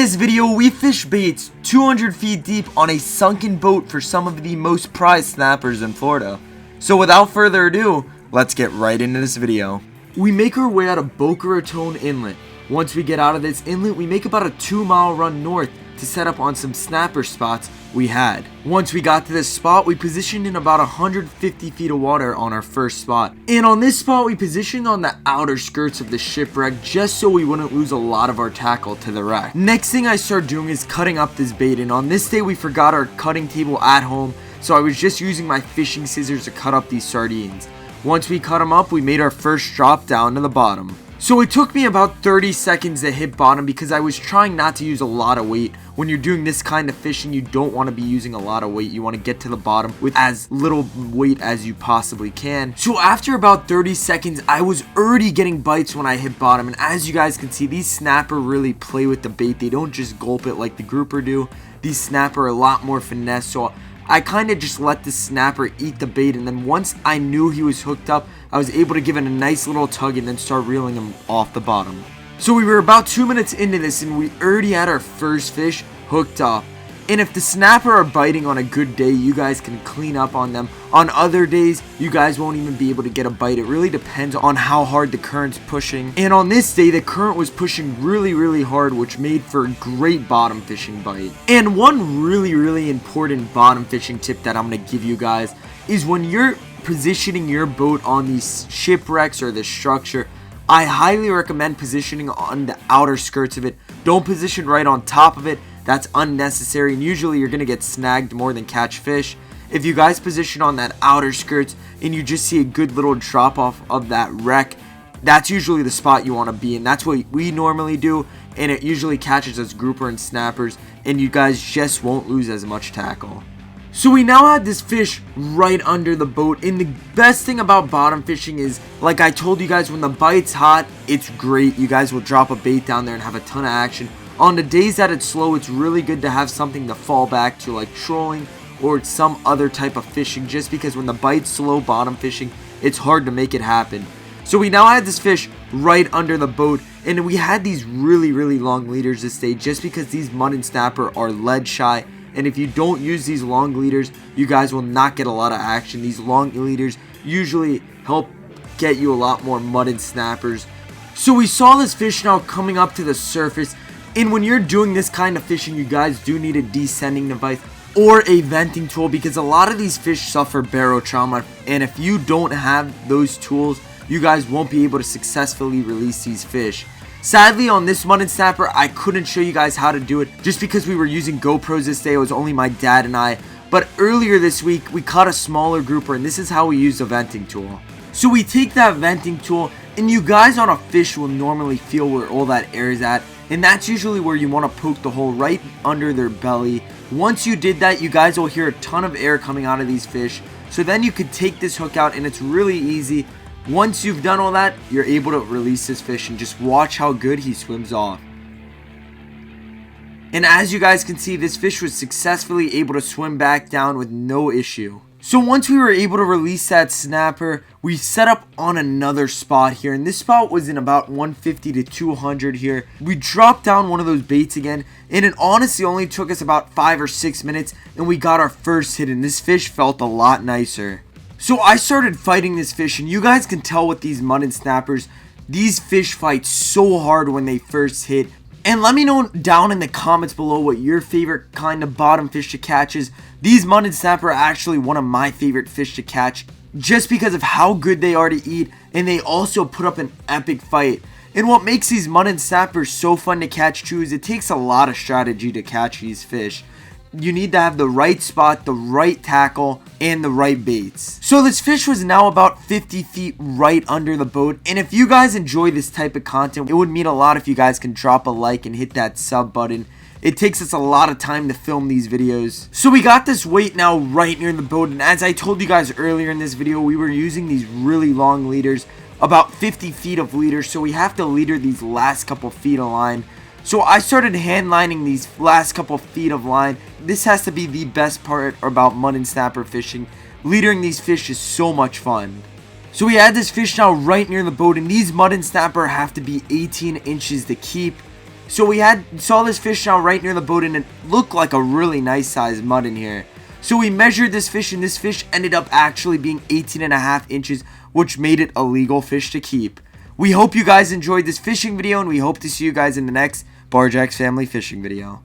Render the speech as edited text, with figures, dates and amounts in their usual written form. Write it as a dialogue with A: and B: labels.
A: this video, we fish baits 200 feet deep on a sunken boat for some of the most prized snappers in Florida. So without further ado, let's get right into this video. We make our way out of Boca Raton Inlet. Once we get out of this inlet, we make about a 2-mile run north to set up on some snapper spots we had. Once we got to this spot, we positioned in about 150 feet of water on our first spot. And on this spot, we positioned on the outer skirts of the shipwreck just so we wouldn't lose a lot of our tackle to the wreck. Next thing I start doing is cutting up this bait, and on this day we forgot our cutting table at home, so I was just using my fishing scissors to cut up these sardines. Once we cut them up, we made our first drop down to the bottom. So it took me about 30 seconds to hit bottom because I was trying not to use a lot of weight. When you're doing this kind of fishing, you don't want to be using a lot of weight. You want to get to the bottom with as little weight as you possibly can. So after about 30 seconds, I was already getting bites when I hit bottom. And as you guys can see, these snapper really play with the bait. They don't just gulp it like the grouper do. These snapper are a lot more finesse. So I kind of just let the snapper eat the bait, and then once I knew he was hooked up, I was able to give it a nice little tug and then start reeling him off the bottom. So we were about 2 minutes into this and we already had our first fish hooked up. And if the snapper are biting on a good day, you guys can clean up on them. On other days, you guys won't even be able to get a bite. It really depends on how hard the current's pushing. And on this day, the current was pushing really hard, which made for a great bottom fishing bite. And one really important bottom fishing tip that I'm going to give you guys is when you're positioning your boat on these shipwrecks or this structure, I highly recommend positioning on the outer skirts of it. Don't position right on top of it. That's unnecessary, and usually you're going to get snagged more than catch fish. If you guys position on that outer skirts and you just see a good little drop off of that wreck, that's usually the spot you want to be in. That's what we normally do, and it usually catches us grouper and snappers, and you guys just won't lose as much tackle. So we now had this fish right under the boat, and the best thing about bottom fishing is, like I told you guys, when the bite's hot, it's great. You guys will drop a bait down there and have a ton of action. On the days that it's slow, it's really good to have something to fall back to, like trolling or some other type of fishing, just because when the bite's slow bottom fishing, it's hard to make it happen. So we now had this fish right under the boat, and we had these really long leaders this day just because these mud and snapper are lead shy. And if you don't use these long leaders, you guys will not get a lot of action. These long leaders usually help get you a lot more mud and snappers. So we saw this fish now coming up to the surface. And when you're doing this kind of fishing, you guys do need a descending device or a venting tool, because a lot of these fish suffer barotrauma. And if you don't have those tools, you guys won't be able to successfully release these fish. Sadly, on this mud and snapper, I couldn't show you guys how to do it just because we were using GoPros this day. It was only my dad and I. But earlier this week, we caught a smaller grouper, and this is how we use a venting tool. So we take that venting tool, and you guys on a fish will normally feel where all that air is at. And that's usually where you want to poke the hole, right under their belly. Once you did that, you guys will hear a ton of air coming out of these fish. So then you could take this hook out, and it's really easy. Once you've done all that, you're able to release this fish and just watch how good he swims off. And as you guys can see, this fish was successfully able to swim back down with no issue. So once we were able to release that snapper, we set up on another spot here, and this spot was in about 150 to 200 here. We dropped down one of those baits again, and it honestly only took us about 5 or 6 minutes, and we got our first hit, and this fish felt a lot nicer. So I started fighting this fish, and you guys can tell with these mud and snappers, these fish fight so hard when they first hit. And let me know down in the comments below what your favorite kind of bottom fish to catch is. These mud and snapper are actually one of my favorite fish to catch just because of how good they are to eat, and they also put up an epic fight. And what makes these mud and snappers so fun to catch too is it takes a lot of strategy to catch these fish. You need to have the right spot, the right tackle, and the right baits. So this fish was now about 50 feet right under the boat. And if you guys enjoy this type of content, it would mean a lot if you guys can drop a like and hit that sub button. It takes us a lot of time to film these videos. So we got this weight now right near the boat. And as I told you guys earlier in this video, we were using these really long leaders, about 50 feet of leaders. So we have to leader these last couple feet of line. So I started hand lining these last couple feet of line. This has to be the best part about mud and snapper fishing. Leadering these fish is so much fun. So we had this fish now right near the boat, and these mud and snapper have to be 18 inches to keep. So we saw this fish now right near the boat, and it looked like a really nice sized mud in here. So we measured this fish, and this fish ended up actually being 18.5 inches, which made it a legal fish to keep. We hope you guys enjoyed this fishing video, and we hope to see you guys in the next Barjack's Family Fishing video.